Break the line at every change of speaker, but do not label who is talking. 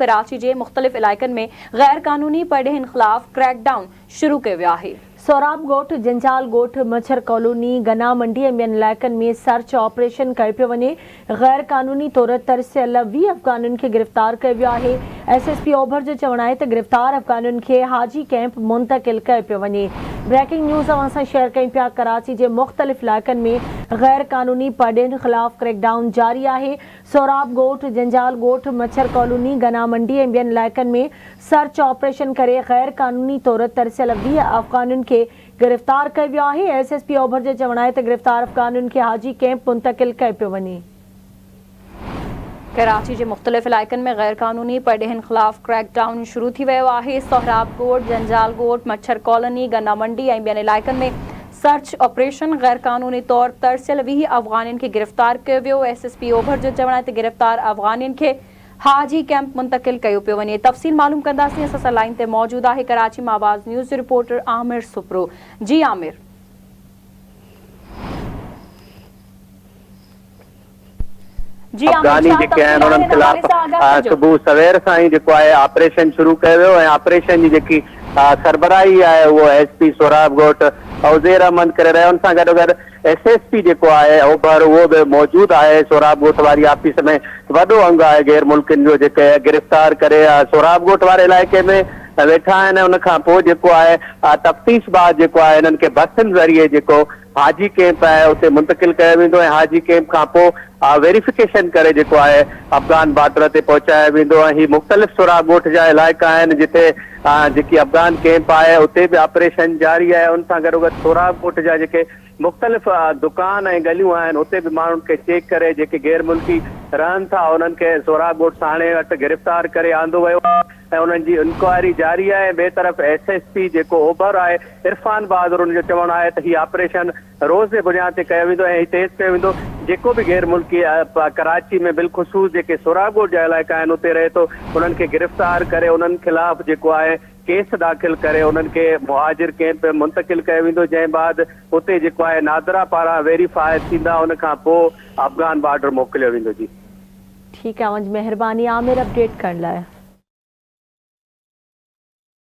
कराची के मुख्तलिफ इलाइक़नि में गैर कानूनी पढ़ेनि खिलाफ क्रैकडाउन शुरू कियो वियो आहे।
सोराब ॻोठ, जंजाल ॻोठ, मच्छर कॉलोनी, गना मंडी ऐं ॿियनि इलाइक़नि में सर्च ऑपरेशन कयो पियो वञे। गैर कानूनी तौर तरसियल 20 अफ़गाननि खे गिरफ़्तार कयो वियो आहे। SSP ओभर जो चवणु आहे त गिरफ़्तार अफ़गाननि खे हाजी कैंप मुंतक़िल कयो पियो वञे। ब्रेकिंग न्यूज़ अवां सां शेयर कयूं पिया। कराची जे मुख़्तलिफ़ इलाइक़नि में गैर कानूनी पढ़ेनि ख़िलाफ़ क्रैकडाउन जारी आहे। सोराब ॻोठ, जंजाल ॻोठ, मच्छर कॉलोनी, गना मंडी ऐं ॿियनि इलाइक़नि में सर्च ऑपरेशन करे गैर कानूनी तौर तरसियल 20 अफ़गाननि खे गिरफ़्तार कयो वियो आहे। SSP ओभर जो चवणु आहे त गिरफ़्तार अफ़गाननि खे हाजी कैंप मुंतक़िल कयो पियो वञे।
कराची के मुख्तलिफ इलाइक़नि में गैर कानूनी पढ़ेनि खिलाफ क्रैकडाउन शुरू थी वियो आहे। सोहराब ॻोठ, जंजाल ॻोठ, मच्छर कॉलोनी, गना मंडी ऐं ॿियनि इलाइक़नि में सर्च ऑपरेशन गैर कानूनी तौर तरसियल 20 अफ़गाननि खे गिरफ़्तार कयो वियो। SSP ओभर जो चवणु आहे त गिरफ़्तार अफ़गाननि खे हाजी कैंप मुंतक़िल कयो पियो वञे। तफ़सील मालूम कंदासीं। असां सां लाइन ते मौजूद आहे कराची में आवाज़ न्यूज़ जो रिपोर्टर आमिर सुप्रो। जी आमिर।
अफ़गानी जेके आहिनि उन्हनि ख़िलाफ़ सुबुह सवेर सां ई जेको आहे ऑपरेशन शुरू कयो वियो ऐं ऑपरेशन जी जेकी सरबराही आहे उहो SP सोराब ॻोठ उज़ैर अहमद करे रहियो। उन सां गॾोगॾु SSP जेको आहे ओभर उहो बि मौजूदु आहे। सोराब ॻोठ वारी ऑफिस में वॾो अंग आहे गैर मुल्किन जो जेके गिरफ़्तार करे सोराब ॻोठ वारे इलाइक़े में वेठा आहिनि। उन खां पोइ जेको आहे तफ़्तीश बाद जेको आहे इन्हनि खे बसनि ज़रिए जेको हाजी कैंप आहे उते मुंतक़िल कयो वेंदो ऐं हाजी कैंप खां पोइ वेरिफिकेशन करे जेको आहे अफ़गान बॉर्डर ते पहुचायो वेंदो। ऐं हीअ मुख़्तलिफ़ सोराब ॻोठ जा इलाइक़ा आहिनि जिते जेकी अफ़गान कैंप आहे उते बि ऑपरेशन जारी आहे। उन सां गॾोगॾु सोराब ॻोठ जा जेके मुख़्तलिफ़ दुकान ऐं गलियूं आहिनि उते बि माण्हुनि खे चेक करे जेके गैर मुल्की रहनि था उन्हनि खे सोराब ॻोठ साणे वटि गिरफ़्तार करे आंदो वियो आहे ऐं उन्हनि जी इंक्वायरी जारी आहे। ॿिए तरफ़ SSP जेको ओभर आहे इरफान बहादुर उनजो चवणु आहे त हीउ ऑपरेशन रोज़ जे बुनियाद ते कयो वेंदो ऐं तेज़ कयो वेंदो। जेको बि गैर मुल्की कराची में बिलख़ुसूस जेके सोराब ॻोठ जा इलाइक़ा आहिनि उते रहे थो उन्हनि खे गिरफ़्तार करे उन्हनि ख़िलाफ़ जेको आहे केस दाख़िल करे उन्हनि खे मुहाजिर कैंप मुंतक़िल कयो वेंदो जंहिं बाद उते जेको आहे नादरा पारां वेरीफाई थींदा उन खां पोइ अफ़गान बॉर्डर मोकिलियो वेंदो। जी
ठीकु आहे, मुंहिंजी महिरबानी आमिर अपडेट करण लाइ।